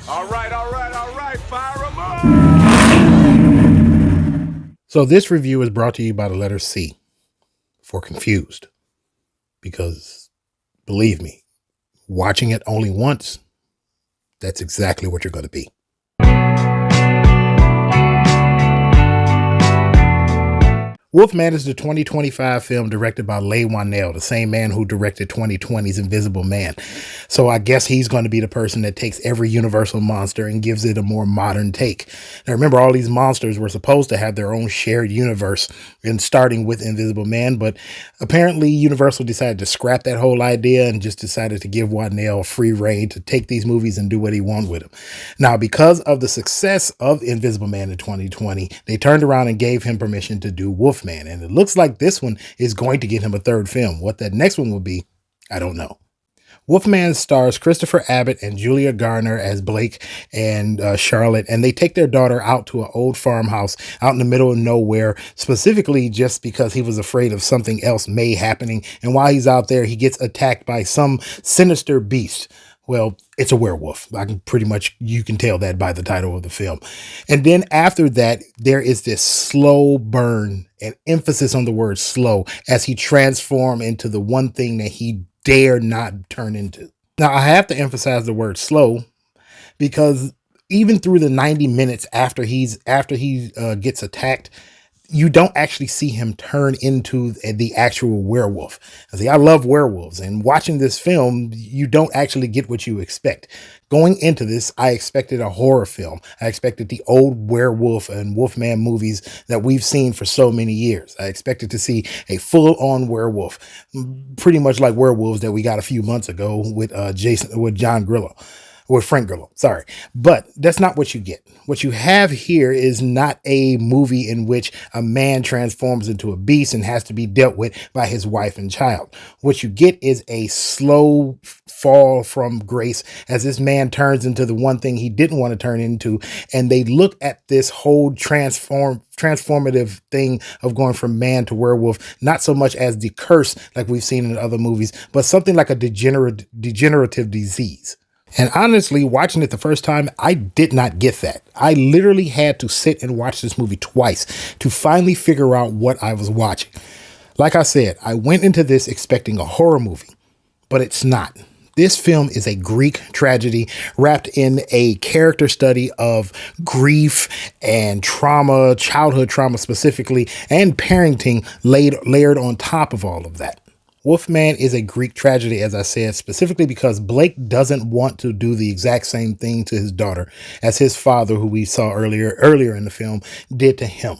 All right, fire 'em up! So this review is brought to you by the letter C for confused. Because believe me, watching it only once, that's exactly what you're going to be. Wolfman is the 2025 film directed by Leigh Whannell, the same man who directed 2020's Invisible Man. So I guess he's going to be the person that takes every Universal monster and gives it a more modern take. Now remember, all these monsters were supposed to have their own shared universe, and starting with Invisible Man, but apparently Universal decided to scrap that whole idea and just decided to give Whannell free reign to take these movies and do what he wants with them. Now, because of the success of Invisible Man in 2020, they turned around and gave him permission to do Wolfman. And it looks like this one is going to get him a third film. What that next one will be, I don't know. Wolfman stars Christopher Abbott and Julia Garner as Blake and Charlotte, and they take their daughter out to an old farmhouse out in the middle of nowhere, specifically just because he was afraid of something else may happening. And while he's out there, he gets attacked by some sinister beast. Well, it's a werewolf. You can tell that by the title of the film. And then after that, there is this slow burn and emphasis on the word slow as he transforms into the one thing that he dare not turn into. Now, I have to emphasize the word slow because even through the 90 minutes after he gets attacked, you don't actually see him turn into the actual werewolf. I love werewolves, and watching this film, you don't actually get what you expect. Going into this, I expected a horror film. I expected the old werewolf and Wolfman movies that we've seen for so many years. I expected to see a full-on werewolf, pretty much like werewolves that we got a few months ago with Frank Grillo, sorry. But that's not what you get. What you have here is not a movie in which a man transforms into a beast and has to be dealt with by his wife and child. What you get is a slow fall from grace as this man turns into the one thing he didn't want to turn into. And they look at this whole transformative thing of going from man to werewolf, not so much as the curse like we've seen in other movies, but something like a degenerative disease. And honestly, watching it the first time, I did not get that. I literally had to sit and watch this movie twice to finally figure out what I was watching. Like I said, I went into this expecting a horror movie, but it's not. This film is a Greek tragedy wrapped in a character study of grief and trauma, childhood trauma specifically, and parenting layered on top of all of that. Wolfman is a Greek tragedy, as I said, specifically because Blake doesn't want to do the exact same thing to his daughter as his father, who we saw earlier in the film, did to him.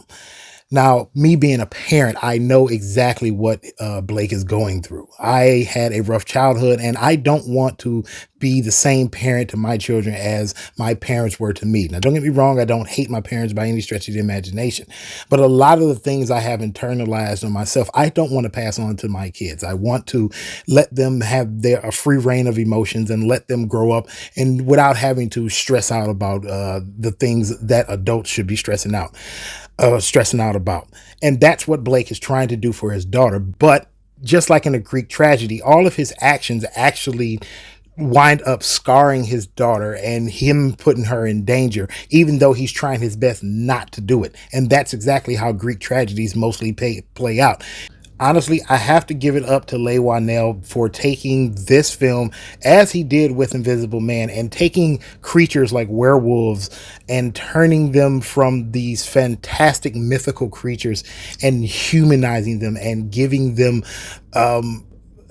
Now, me being a parent, I know exactly what Blake is going through. I had a rough childhood, and I don't want to be the same parent to my children as my parents were to me. Now, don't get me wrong, I don't hate my parents by any stretch of the imagination, but a lot of the things I have internalized on myself, I don't want to pass on to my kids. I want to let them have a free reign of emotions and let them grow up and without having to stress out about the things that adults should be stressing out about. And that's what Blake is trying to do for his daughter. But just like in a Greek tragedy, all of his actions actually wind up scarring his daughter and him putting her in danger, even though he's trying his best not to do it. And that's exactly how Greek tragedies mostly play out. Honestly, I have to give it up to Leigh Whannell for taking this film as he did with Invisible Man and taking creatures like werewolves and turning them from these fantastic mythical creatures and humanizing them and giving them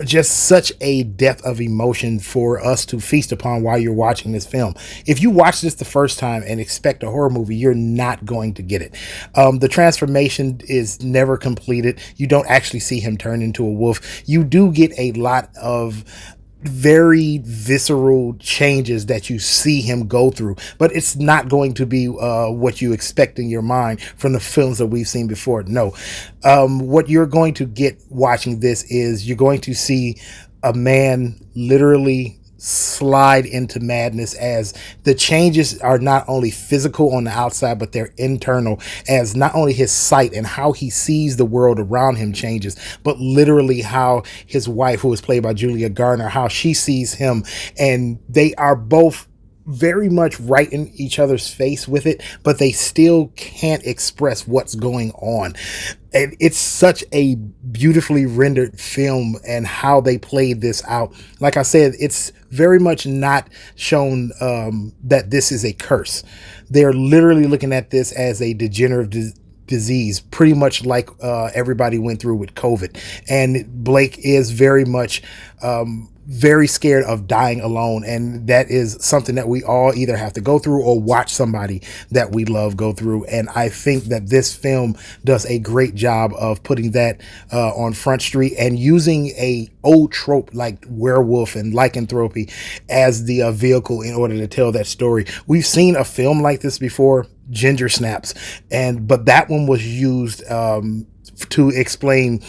just such a depth of emotion for us to feast upon while you're watching this film. If you watch this the first time and expect a horror movie, you're not going to get it. The transformation is never completed. You don't actually see him turn into a wolf. You do get a lot of very visceral changes that you see him go through, but it's not going to be what you expect in your mind from the films that we've seen before. No, what you're going to get watching this is you're going to see a man literally slide into madness as the changes are not only physical on the outside, but they're internal, as not only his sight and how he sees the world around him changes, but literally how his wife, who is played by Julia Garner, how she sees him. And they are both very much right in each other's face with it, but they still can't express what's going on. And it's such a beautifully rendered film, and how they played this out. Like I said, it's very much not shown that this is a curse. They're literally looking at this as a degenerative disease, pretty much like everybody went through with COVID. And Blake is very much very scared of dying alone, and that is something that we all either have to go through or watch somebody that we love go through. And I think that this film does a great job of putting that on Front Street, and using a old trope like werewolf and lycanthropy as the vehicle in order to tell that story. We've seen a film like this before, Ginger Snaps, but that one was used to explain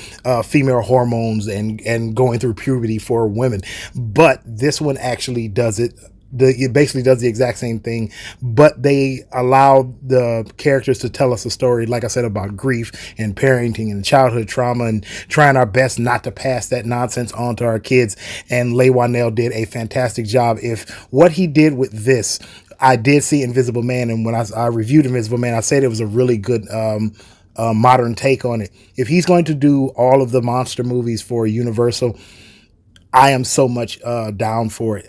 female hormones and going through puberty for women. But this one actually does it. It basically does the exact same thing, but they allow the characters to tell us a story, like I said, about grief and parenting and childhood trauma, and trying our best not to pass that nonsense on to our kids. And Leigh Whannell did a fantastic job. If what he did with this, I did see Invisible Man, and when I reviewed Invisible Man, I said it was a really good modern take on it. If he's going to do all of the monster movies for Universal, I am so much down for it.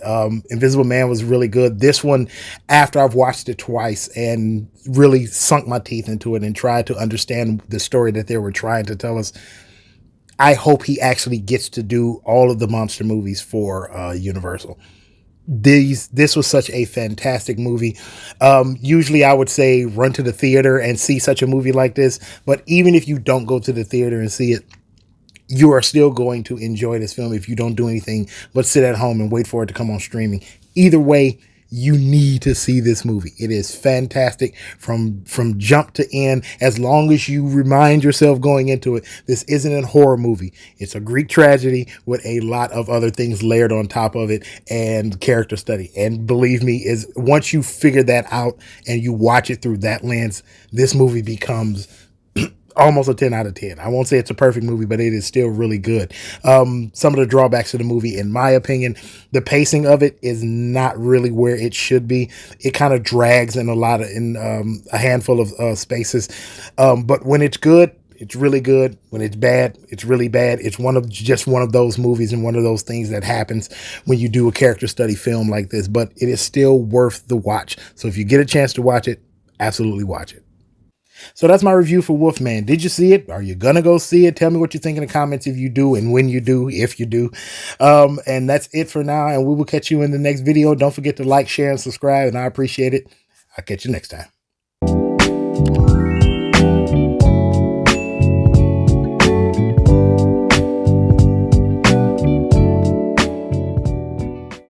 Invisible Man was really good. This one, after I've watched it twice and really sunk my teeth into it and tried to understand the story that they were trying to tell us, I hope he actually gets to do all of the monster movies for Universal. This was such a fantastic movie. Usually I would say run to the theater and see such a movie like this, but even if you don't go to the theater and see it, you are still going to enjoy this film if you don't do anything but sit at home and wait for it to come on streaming. Either way, you need to see this movie. It is fantastic from jump to end. As long as you remind yourself going into it, this isn't a horror movie. It's a Greek tragedy with a lot of other things layered on top of it, and character study. And believe me, is once you figure that out and you watch it through that lens, this movie becomes almost a 10 out of 10. I won't say it's a perfect movie, but it is still really good. Some of the drawbacks to the movie, in my opinion, the pacing of it is not really where it should be. It kind of drags in a handful of spaces. But when it's good, it's really good. When it's bad, it's really bad. It's one of those movies and one of those things that happens when you do a character study film like this, but it is still worth the watch. So if you get a chance to watch it, absolutely watch it. So that's my review for Wolfman. Did you see it? Are you going to go see it? Tell me what you think in the comments if you do, and when you do, if you do. And that's it for now, and we will catch you in the next video. Don't forget to like, share, and subscribe, and I appreciate it. I'll catch you next time.